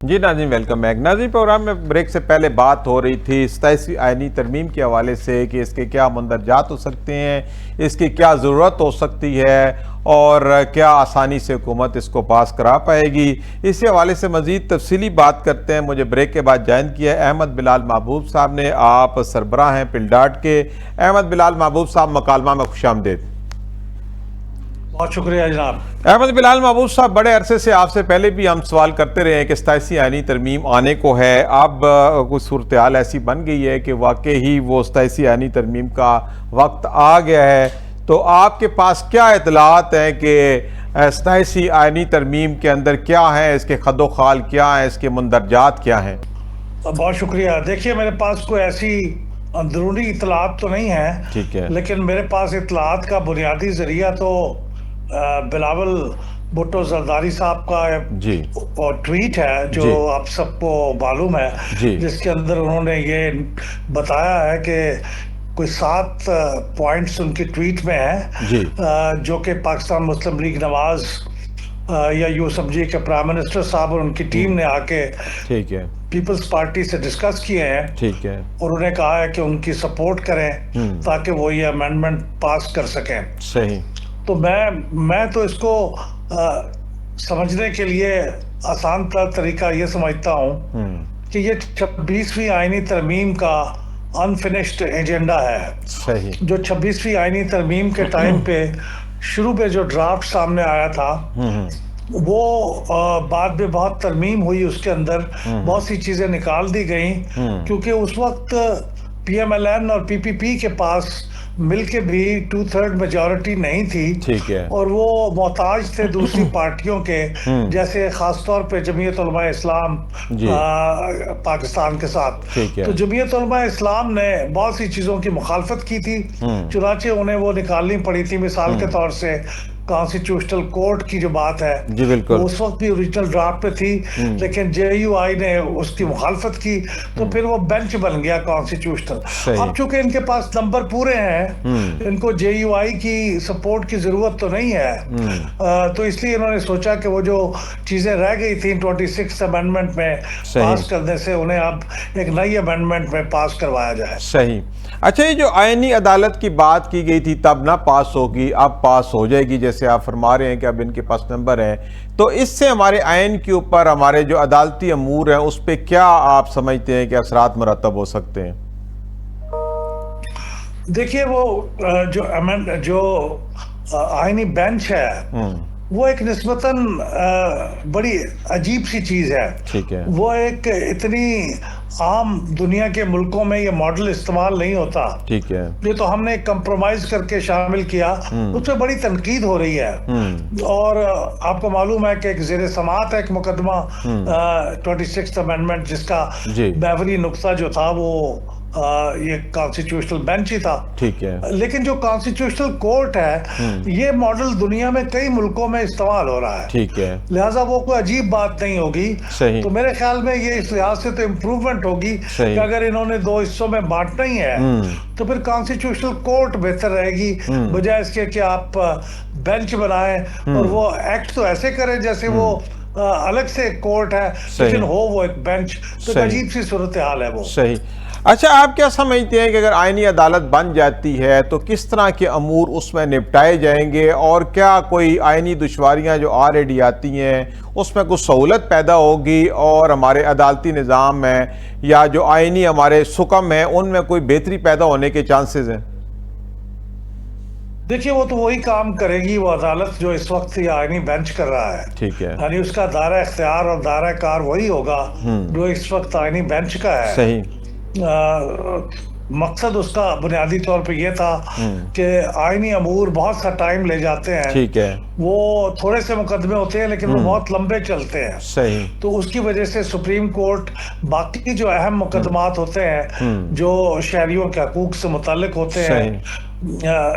جی ناظرین welcome back. ناظرین programme میں بریک سے پہلے بات ہو رہی تھی 27ویں آئینی ترمیم کے حوالے سے کہ اس کے کیا مندرجات ہو سکتے ہیں، اس کی کیا ضرورت ہو سکتی ہے اور کیا آسانی سے حکومت اس کو پاس کرا پائے گی۔ اسی حوالے سے مزید تفصیلی بات کرتے ہیں۔ مجھے بریک کے بعد جوائن کیا ہے احمد بلال محبوب صاحب نے، آپ سربراہ ہیں پلڈاٹ کے۔ احمد بلال محبوب صاحب مکالمہ میں خوش آمدید۔ بہت شکریہ جناب۔ احمد بلال محبوب صاحب، بڑے عرصے سے آپ سے پہلے بھی ہم سوال کرتے رہے ہیں کہ 27ویں آئینی ترمیم آنے کو ہے، اب کچھ صورتحال ایسی بن گئی ہے کہ واقعی ہی وہ 27ویں آئینی ترمیم کا وقت آ گیا ہے، تو آپ کے پاس کیا اطلاعات ہیں کہ 27ویں آئینی ترمیم کے اندر کیا ہے، اس کے خد و خال کیا ہیں، اس کے مندرجات کیا ہیں؟ بہت شکریہ۔ دیکھیے میرے پاس کوئی ایسی اندرونی اطلاعات تو نہیں ہے، ٹھیک ہے، لیکن میرے پاس اطلاعات کا بنیادی ذریعہ تو بلاول بھٹو زرداری صاحب کا جی ٹویٹ ہے جو جی آپ سب کو معلوم ہے، جی جس کے اندر انہوں نے یہ بتایا ہے کہ کوئی 7 پوائنٹس ان کی ٹویٹ میں جی ہیں جو کہ پاکستان مسلم لیگ نواز یا یوں سمجھیے کہ پرائم منسٹر صاحب اور ان کی ٹیم نے آ کے ٹھیک ہے، پیپلز پارٹی سے ڈسکس کیے ہیں ٹھیک ہے، اور انہیں کہا ہے کہ ان کی سپورٹ کریں تاکہ وہ یہ امینڈمنٹ پاس کر سکیں۔ صحیح، تو میں تو اس کو سمجھنے کے لیے آسان تر طریقہ یہ سمجھتا ہوں کہ یہ 26ویں آئینی ترمیم کا انفنشڈ ایجنڈا ہے، صحیح، جو 26ویں آئینی ترمیم کے ٹائم پہ شروع میں جو ڈرافٹ سامنے آیا تھا وہ بعد میں بہت ترمیم ہوئی، اس کے اندر بہت سی چیزیں نکال دی گئیں کیونکہ اس وقت پی ایم ایل این اور پی پی پی کے پاس مل کے بھی 2/3 میجورٹی نہیں تھی، ٹھیک ہے، اور وہ محتاج تھے دوسری پارٹیوں کے، جیسے خاص طور پہ جمعیت علماء اسلام جی پاکستان کے ساتھ۔ ٹھیک ہے، تو جمعیت علماء اسلام نے بہت سی چیزوں کی مخالفت کی تھی، چنانچہ انہیں وہ نکالنی پڑی تھی۔ مثال کے طور سے کانسٹیٹیوشنل کورٹ کی جو بات ہے جی بالکل، وہ اس وقت بھی اوریجنل ڈرافٹ پہ تھی، لیکن جے یو آئی نے اس کی مخالفت کی تو پھر وہ بینچ بن گیا کانسٹیٹیوشنل۔ صحیح، اب چونکہ ان کے پاس نمبر پورے ہیں، ان کو جے یو آئی کی سپورٹ کی ضرورت تو نہیں ہے، تو اس لیے انہوں نے سوچا کہ وہ جو چیزیں رہ گئی تھیں 26 امینڈمنٹ میں پاس کرنے سے، انہیں اب ایک نئی امینڈمنٹ میں پاس کروایا جائے۔ صحیح۔ اچھا، یہ جو آئینی عدالت کی بات کی گئی تھی تب نہ پاس ہوگی، اب پاس ہو جائے گی، جیسے آپ فرما رہے ہیں کہ اب ان کے پاس نمبر ہیں، تو اس سے ہمارے آئین کے اوپر ہمارے جو عدالتی امور ہیں اس پہ کیا آپ سمجھتے ہیں کہ اثرات مرتب ہو سکتے ہیں؟ دیکھیے وہ جو آئینی بینچ ہے وہ ایک نسبتاً بڑی عجیب سی چیز ہے۔ ٹھیک ہے، وہ ایک اتنی عام دنیا کے ملکوں میں یہ ماڈل استعمال نہیں ہوتا، ٹھیک ہے، یہ تو ہم نے کمپرومائز کر کے شامل کیا، اس پہ بڑی تنقید ہو رہی ہے، اور آپ کو معلوم ہے کہ ایک زیر سماعت ہے ایک مقدمہ 26 امینڈمنٹ، جس کا جی محوری نقطہ جو تھا وہ یہ کانسٹیٹیوشنل بینچ ہی تھا، ٹھیک ہے، لیکن جو کانسٹیٹیوشنل کورٹ ہے یہ ماڈل دنیا میں کئی ملکوں میں استعمال ہو رہا ہے، ٹھیک ہے، لہٰذا وہ کوئی عجیب بات نہیں ہوگی۔ صحیح، تو میرے خیال میں یہ اس لحاظ سے تو امپروومنٹ ہوگی کہ اگر انہوں نے 2 حصوں میں بانٹنا ہی ہے تو پھر کانسٹیٹیوشنل کورٹ بہتر رہے گی، بجائے اس کے کہ آپ بینچ بنائیں اور وہ ایکٹ تو ایسے کریں جیسے وہ الگ سے کورٹ ہے لیکن ہو وہ ایک بینچ، تو ایک عجیب سی صورتحال ہے وہ۔ صحیح۔ اچھا، آپ کیا سمجھتے ہیں کہ اگر آئینی عدالت بن جاتی ہے تو کس طرح کے امور اس میں نپٹائے جائیں گے، اور کیا کوئی آئینی دشواریاں جو آلریڈی آتی ہیں اس میں کچھ سہولت پیدا ہوگی، اور ہمارے عدالتی نظام میں یا جو آئینی ہمارے حکم ہیں ان میں کوئی بہتری پیدا ہونے کے چانسز ہیں؟ دیکھیے وہ تو وہی کام کرے گی، وہ عدالت جو اس وقت یہ آئینی بینچ کر رہا ہے، ٹھیک ہے، یعنی اس کا دائرہ اختیار اور دائرہ کار وہی ہوگا جو اس وقت آئینی بینچ کا ہے۔ صحیح، مقصد اس کا بنیادی طور پہ یہ تھا کہ آئینی امور بہت سا ٹائم لے جاتے ہیں، ٹھیک ہے، وہ تھوڑے سے مقدمے ہوتے ہیں لیکن وہ بہت لمبے چلتے ہیں، صحیح، تو اس کی وجہ سے سپریم کورٹ باقی جو اہم مقدمات ہوتے ہیں جو شہریوں کے حقوق سے متعلق ہوتے ہیں،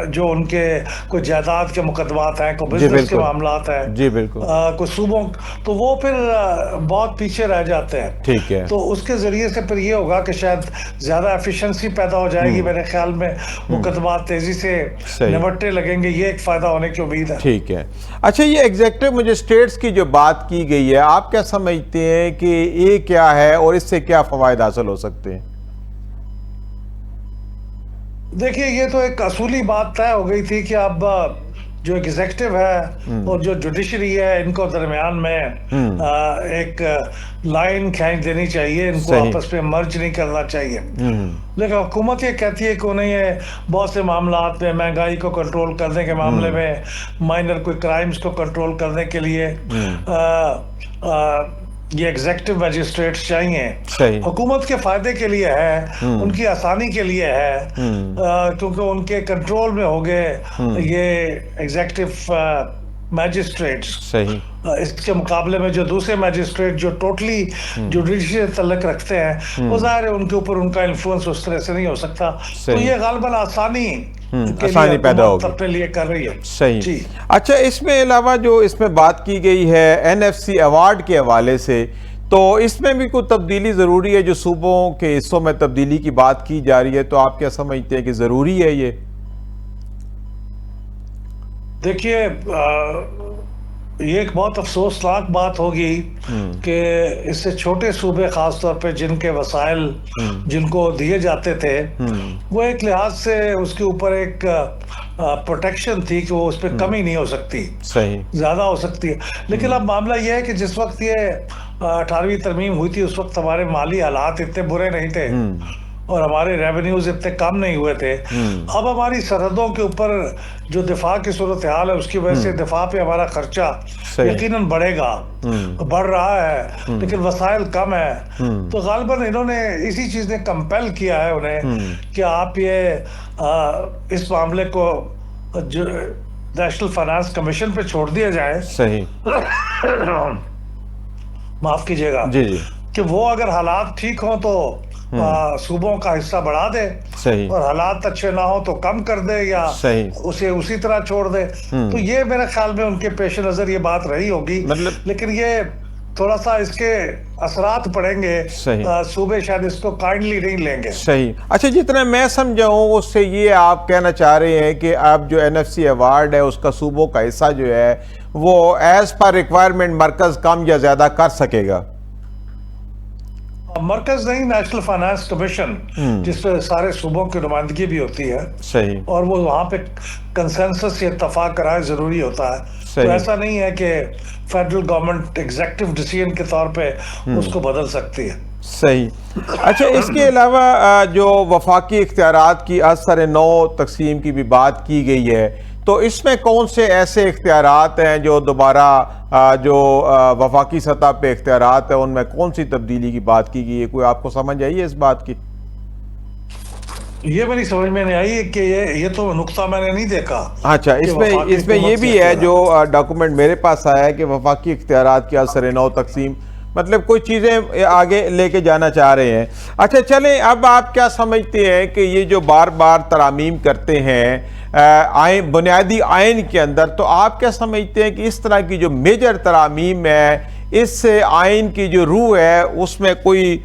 جو ان کے کوئی جائیداد کے مقدمات ہیں، کوئی بزنس کے معاملات ہیں، جی بالکل، کوئی صوبوں، تو وہ پھر بہت پیچھے رہ جاتے ہیں۔ ٹھیک ہے، تو اس کے ذریعے سے پھر یہ ہوگا کہ شاید زیادہ ایفیشنسی پیدا ہو جائے گی، میرے خیال میں مقدمات تیزی سے نمٹنے لگیں گے، یہ ایک فائدہ ہونے کی امید ہے۔ ٹھیک ہے۔ اچھا یہ ایگزیکٹو مجسٹریٹس کی جو بات کی گئی ہے آپ کیا سمجھتے ہیں کہ یہ کیا ہے اور اس سے کیا فوائد حاصل ہو سکتے ہیں؟ دیکھیے یہ تو ایک اصولی بات طے ہو گئی تھی کہ اب جو ایگزیکٹو ہے اور جو جوڈیشری ہے ان کو درمیان میں ایک لائن کھینچ دینی چاہیے، ان کو آپس میں مرج نہیں کرنا چاہیے. لیکن حکومت یہ کہتی ہے کہ انہیں یہ بہت سے معاملات میں مہنگائی کو کنٹرول کرنے کے معاملے میں، مائنر کوئی کرائمز کو کنٹرول کرنے کے لیے یہ ایگزیکٹو میجسٹریٹس چاہیے. حکومت کے فائدے کے لیے ہے، ان کی آسانی کے لیے ہے، کیونکہ ان کے کنٹرول میں ہو گئے یہ ایگزیکٹو میجسٹریٹس. اس کے مقابلے میں جو دوسرے میجسٹریٹ جو ٹوٹلی جوڈیشری سے تعلق رکھتے ہیں وہ ظاہر ہے ان کے اوپر ان کا انفلوئنس اس طرح سے نہیں ہو سکتا. تو یہ غالباً آسانی پیدا ہوگی اپنے لیے کر رہی ہے. صحیح. اچھا اس میں علاوہ جو اس میں بات کی گئی ہے NFC ایوارڈ کے حوالے سے، تو اس میں بھی کوئی تبدیلی ضروری ہے؟ جو صوبوں کے حصوں میں تبدیلی کی بات کی جا رہی ہے تو آپ کیا سمجھتے ہیں کہ ضروری ہے یہ؟ دیکھیے یہ ایک بہت افسوسناک بات ہوگی کہ اس سے چھوٹے صوبے خاص طور پہ جن کے وسائل جن کو دیے جاتے تھے وہ ایک لحاظ سے اس کے اوپر ایک پروٹیکشن تھی کہ وہ اس پہ کمی نہیں ہو سکتی، زیادہ ہو سکتی ہے. لیکن اب معاملہ یہ ہے کہ جس وقت یہ 18ویں ترمیم ہوئی تھی اس وقت ہمارے مالی حالات اتنے برے نہیں تھے اور ہمارے ریونیوز اتنے کم نہیں ہوئے تھے. اب ہماری سرحدوں کے اوپر جو دفاع کی صورتحال ہے اس کی وجہ سے دفاع پہ ہمارا خرچہ یقیناً بڑھے گا، بڑھ رہا ہے، لیکن وسائل کم ہے. تو غالباً انہوں نے اسی چیز نے کمپیل کیا ہے انہیں کہ آپ یہ اس معاملے کو نیشنل فائنانس کمیشن پہ چھوڑ دیا جائے. معاف کیجیے گا کہ وہ اگر حالات ٹھیک ہوں تو صوبوں کا حصہ بڑھا دے اور حالات اچھے نہ ہو تو کم کر دے یا اسے اسی طرح چھوڑ دے. تو یہ میرے خیال میں ان کے پیش نظر یہ بات رہی ہوگی، لیکن یہ تھوڑا سا اس کے اثرات پڑیں گے، صوبے شاید اس کو کائنڈلی نہیں لیں گے. صحیح. اچھا جتنا میں سمجھا ہوں اس سے یہ آپ کہنا چاہ رہے ہیں کہ اب جو NFC ایوارڈ ہے اس کا صوبوں کا حصہ جو ہے وہ ایز پر ریکوائرمنٹ مرکز کم یا زیادہ کر سکے گا؟ مرکز نہیں، نیشنل فائنانس کمیشن جس پہ سارے صوبوں کی نمائندگی بھی ہوتی ہے اور وہ وہاں پہ کنسنسس یا اتفاق کرائے ضروری ہوتا ہے. تو ایسا نہیں ہے کہ فیڈرل گورنمنٹ ایگزیکٹو ڈیسیژن کے طور پہ اس کو بدل سکتی ہے. صحیح. اچھا اس کے علاوہ جو وفاقی اختیارات کی اثر نو تقسیم کی بھی بات کی گئی ہے تو اس میں کون سے ایسے اختیارات ہیں جو دوبارہ جو وفاقی سطح پہ اختیارات ہیں ان میں کون سی تبدیلی کی بات کی گئی ہے؟ کوئی آپ کو سمجھ آئی ہے اس بات کی؟ یہ میری سمجھ میں نہیں آئی کہ یہ تو نقطہ میں نے نہیں دیکھا. اچھا اس میں یہ بھی ہے جو ڈاکومنٹ میرے پاس آیا ہے کہ وفاقی اختیارات کی اثر نو تقسیم مطلب کوئی چیزیں آگے لے کے جانا چاہ رہے ہیں. اچھا چلیں اب آپ کیا سمجھتے ہیں کہ یہ جو بار بار ترامیم کرتے ہیں بنیادی آئین کے اندر، تو آپ کیا سمجھتے ہیں کہ اس طرح کی جو میجر ترامیم ہے اس سے آئین کی جو روح ہے اس میں کوئی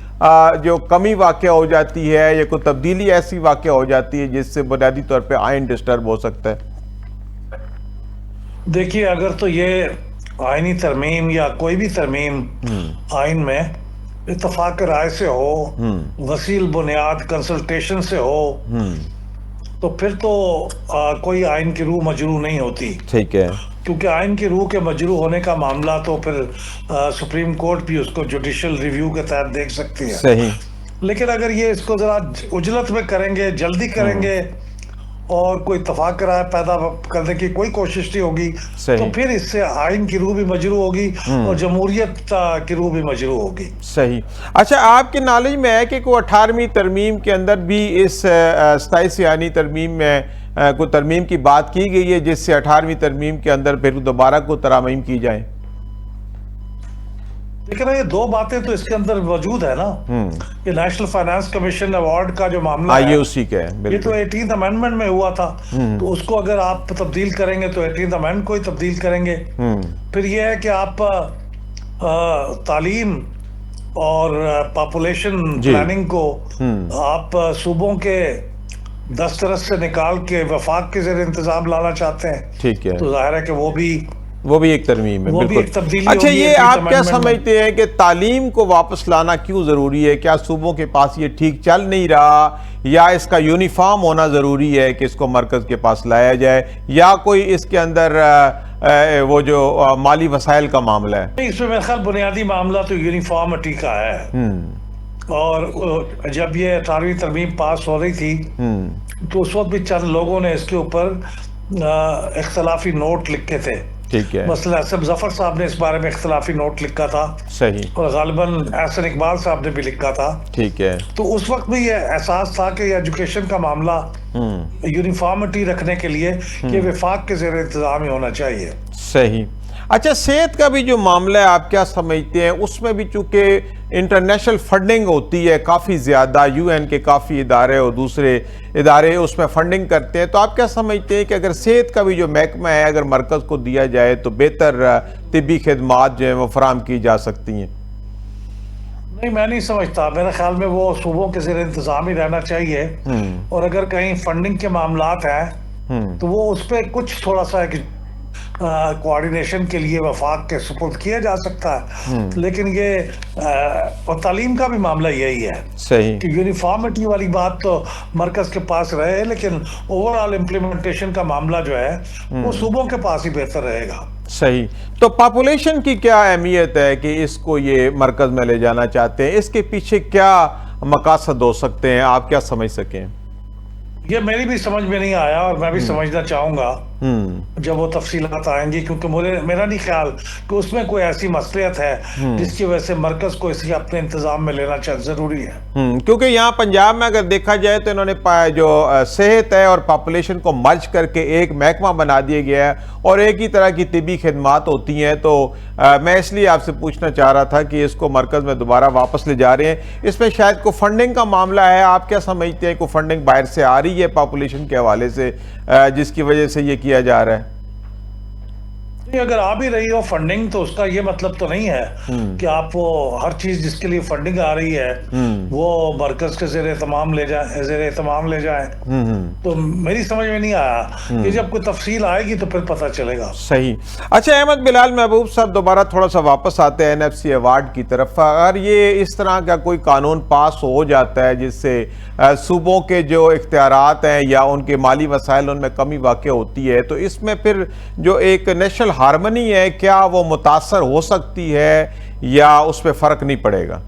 جو کمی واقع ہو جاتی ہے یا کوئی تبدیلی ایسی واقع ہو جاتی ہے جس سے بنیادی طور پہ آئین ڈسٹرب ہو سکتا ہے؟ دیکھیے اگر تو یہ آئینی ترمیم یا کوئی بھی ترمیم آئین میں اتفاق رائے سے ہو، وسیل بنیاد کنسلٹیشن سے ہو، تو پھر تو کوئی آئین کی روح مجروح نہیں ہوتی. ٹھیک ہے. کیونکہ آئین کی روح کے مجروح ہونے کا معاملہ تو پھر سپریم کورٹ بھی اس کو جوڈیشل ریویو کے تحت دیکھ سکتی ہے. صحیح. لیکن اگر یہ اس کو ذرا اجلت میں کریں گے، جلدی کریں گے اور کوئی اتفاق رائے پیدا کرنے کی کوئی کوشش نہیں ہوگی تو پھر اس سے آئین کی روح بھی مجروح ہوگی اور جمہوریت کی روح بھی مجروح ہوگی. صحیح. اچھا آپ کے نالج میں ہے کہ کوئی 18ویں ترمیم کے اندر بھی اس 27 آئینی ترمیم میں کوئی ترمیم کی بات کی گئی ہے جس سے 18ویں ترمیم کے اندر پھر دوبارہ کوئی ترامیم کی جائیں؟ لیکن یہ دو باتیں تو اس کے اندر موجود ہے نا. یہ نیشنل فائنانس کمیشن ایوارڈ کا جو معاملہ ہے یہ تو 18th امینڈمنٹ میں ہوا تھا، تو اس کو اگر آپ تبدیل کریں گے تو 18th امینڈمنٹ کو ہی تبدیل کریں گے. پھر یہ ہے کہ آپ تعلیم اور پاپولیشن پلاننگ کو آپ صوبوں کے دسترس سے نکال کے وفاق کے زیر انتظام لانا چاہتے ہیں. ٹھیک ہے. تو ظاہر ہے کہ وہ بھی وہ بھی ایک ترمیم ہے، وہ بھی ایک تبدیلی ہوگی۔ اچھا یہ آپ کیا سمجھتے ہیں کہ تعلیم کو واپس لانا کیوں ضروری ہے؟ کیا صوبوں کے پاس یہ ٹھیک چل نہیں رہا، یا اس کا یونیفارم ہونا ضروری ہے کہ اس کو مرکز کے پاس لایا جائے، یا کوئی اس کے اندر وہ جو مالی وسائل کا معاملہ ہے؟ اس میں میرے خیال بنیادی معاملہ تو یونیفارمٹی کا ہے، اور جب یہ 18ویں ترمیم پاس ہو رہی تھی تو اس وقت بھی چند لوگوں نے اس کے اوپر اختلافی نوٹ لکھے تھے۔ ٹھیک ہے، مثلا اسم ظفر صاحب نے اس بارے میں اختلافی نوٹ لکھا تھا، صحیح، اور غالباً احسن اقبال صاحب نے بھی لکھا تھا۔ ٹھیک ہے، تو اس وقت بھی یہ احساس تھا کہ یہ ایجوکیشن کا معاملہ یونیفارمٹی رکھنے کے لیے کہ وفاق کے زیر انتظام ہی ہونا چاہیے۔ صحیح۔ اچھا صحت کا بھی جو معاملہ ہے آپ کیا سمجھتے ہیں؟ اس میں بھی چونکہ انٹرنیشنل فنڈنگ ہوتی ہے کافی زیادہ، یو این کے کافی ادارے اور دوسرے ادارے اس میں فنڈنگ کرتے ہیں، تو آپ کیا سمجھتے ہیں کہ اگر صحت کا بھی جو محکمہ ہے اگر مرکز کو دیا جائے تو بہتر طبی خدمات جو ہیں وہ فراہم کی جا سکتی ہیں؟ نہیں، میں نہیں سمجھتا، میرے خیال میں وہ صوبوں کے زیر انتظام ہی رہنا چاہیے، اور اگر کہیں فنڈنگ کے معاملات ہیں تو وہ اس پہ کچھ تھوڑا سا کوآرڈینیشن کے لیے وفاق کے سپرد کیا جا سکتا ہے، لیکن یہ اور تعلیم کا بھی معاملہ یہی ہے، صحیح، کہ یونیفارمٹی والی بات تو مرکز کے پاس رہے، لیکن اوورآل امپلیمنٹیشن کا معاملہ جو ہے وہ صوبوں کے پاس ہی بہتر رہے گا۔ صحیح۔ تو پاپولیشن کی کیا اہمیت ہے کہ اس کو یہ مرکز میں لے جانا چاہتے ہیں؟ اس کے پیچھے کیا مقاصد ہو سکتے ہیں، آپ کیا سمجھ سکیں؟ یہ میری بھی سمجھ میں نہیں آیا، اور میں بھی سمجھنا چاہوں گا جب وہ تفصیلات آئیں گی، کیونکہ میرا نہیں خیال کہ اس میں کوئی ایسی مصلحت ہے جس کی وجہ سے مرکز کو اسی اپنے انتظام میں لینا ضروری ہے۔ کیونکہ یہاں پنجاب میں اگر دیکھا جائے تو انہوں نے جو صحت ہے اور پاپولیشن کو مرج کر کے ایک محکمہ بنا دیا گیا ہے، اور ایک ہی طرح کی طبی خدمات ہوتی ہیں، تو میں اس لیے آپ سے پوچھنا چاہ رہا تھا کہ اس کو مرکز میں دوبارہ واپس لے جا رہے ہیں، اس میں شاید کوئی فنڈنگ کا معاملہ ہے، آپ کیا سمجھتے ہیں؟ کوئی فنڈنگ باہر سے آ رہی ہے پاپولیشن کے حوالے سے جس کی وجہ سے یہ کیا جا رہا ہے؟ اگر آ بھی رہی ہو فنڈنگ تو اس کا یہ مطلب تو نہیں ہے کہ آپ وہ ہر چیز جس کے لیے فنڈنگ آ رہی ہے وہ مرکز کے زیر اہتمام لے جائیں، تو میری سمجھ میں نہیں آیا کہ جب کوئی تفصیل آئے گی تو پھر پتہ چلے گا۔ صحیح۔ اچھا احمد بلال محبوب صاحب، دوبارہ تھوڑا سا واپس آتے ہیں NFC ایوارڈ کی طرف۔ اگر یہ اس طرح کا کوئی قانون پاس ہو جاتا ہے جس سے صوبوں کے جو اختیارات ہیں یا ان کے مالی وسائل ان میں کمی واقع ہوتی ہے، تو اس میں پھر جو ایک نیشنل ہارمنی ہے کیا وہ متاثر ہو سکتی ہے یا اس پہ فرق نہیں پڑے گا؟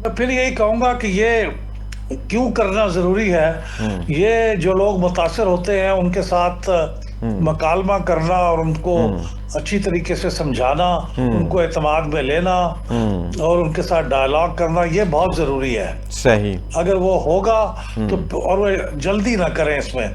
میں پھر یہی کہوں گا کہ یہ کیوں کرنا ضروری ہے، یہ جو لوگ متاثر ہوتے ہیں ان کے ساتھ مکالمہ کرنا اور ان کو اچھی طریقے سے سمجھانا، ان کو اعتماد میں لینا اور ان کے ساتھ ڈائلاگ کرنا، یہ بہت ضروری ہے۔ صحیح۔ اگر وہ ہوگا تو، اور وہ جلدی نہ کریں اس میں،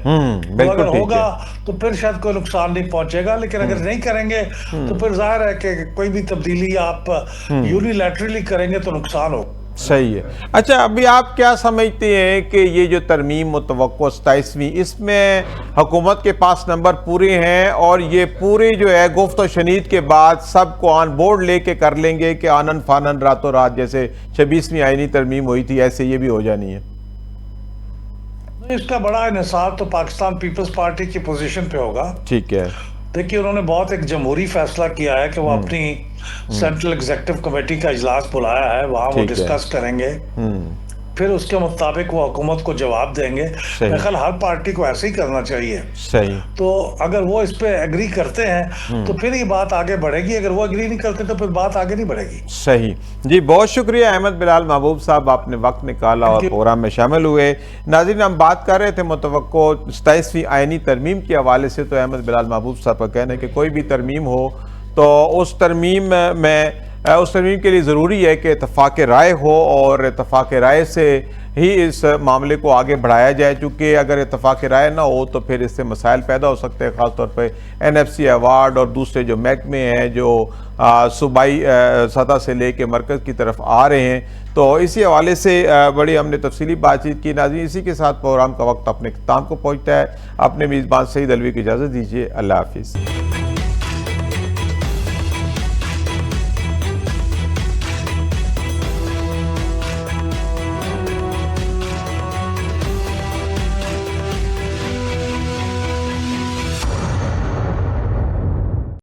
اگر ہوگا تو پھر شاید کوئی نقصان نہیں پہنچے گا، لیکن اگر نہیں کریں گے تو پھر ظاہر ہے کہ کوئی بھی تبدیلی آپ یونیلیٹرلی کریں گے تو نقصان ہوگا۔ صحیح ہے۔ اچھا ابھی آپ کیا سمجھتے ہیں کہ یہ جو ترمیم متوقع 27ویں، اس میں حکومت کے پاس نمبر پورے ہیں اور یہ پورے جو ہے گفت و شنید کے بعد سب کو آن بورڈ لے کے کر لیں گے کہ آنن فانن راتوں رات جیسے 26ویں آئینی ترمیم ہوئی تھی ایسے یہ بھی ہو جانی ہے؟ اس کا بڑا انحصار تو پاکستان پیپلز پارٹی کی پوزیشن پہ ہوگا۔ ٹھیک ہے۔ دیکھیے انہوں نے بہت ایک جمہوری فیصلہ کیا ہے کہ وہ اپنی سینٹرل ایگزیکٹو کمیٹی کا اجلاس بلایا ہے، وہاں وہ ڈسکس کریں گے، پھر اس کے مطابق وہ حکومت کو جواب دیں گے۔ میرے خیال ہر پارٹی کو ایسے ہی کرنا چاہیے۔ صحیح۔ تو اگر وہ اس پہ ایگری کرتے ہیں تو پھر یہ بات آگے بڑھے گی، اگر وہ ایگری نہیں کرتے تو پھر بات آگے نہیں بڑھے گی۔ صحیح جی، بہت شکریہ احمد بلال محبوب صاحب، آپ نے وقت نکالا اور پروگرام میں شامل ہوئے۔ ناظرین ہم بات کر رہے تھے متوقع 27ویں آئینی ترمیم کے حوالے سے، تو احمد بلال محبوب صاحب کا کہنا ہے کہ کوئی بھی ترمیم ہو تو اس ترمیم کے لیے ضروری ہے کہ اتفاق رائے ہو، اور اتفاق رائے سے ہی اس معاملے کو آگے بڑھایا جائے، چونکہ اگر اتفاق رائے نہ ہو تو پھر اس سے مسائل پیدا ہو سکتے ہیں، خاص طور پہ NFC ایوارڈ اور دوسرے جو محکمے ہیں جو صوبائی سطح سے لے کے مرکز کی طرف آ رہے ہیں، تو اسی حوالے سے بڑی ہم نے تفصیلی بات چیت کی۔ ناظرین اسی کے ساتھ پروگرام کا وقت اپنے اختتام کو پہنچتا ہے۔ اپنے میزبان سعید علوی کی اجازت دیجیے، اللہ حافظ۔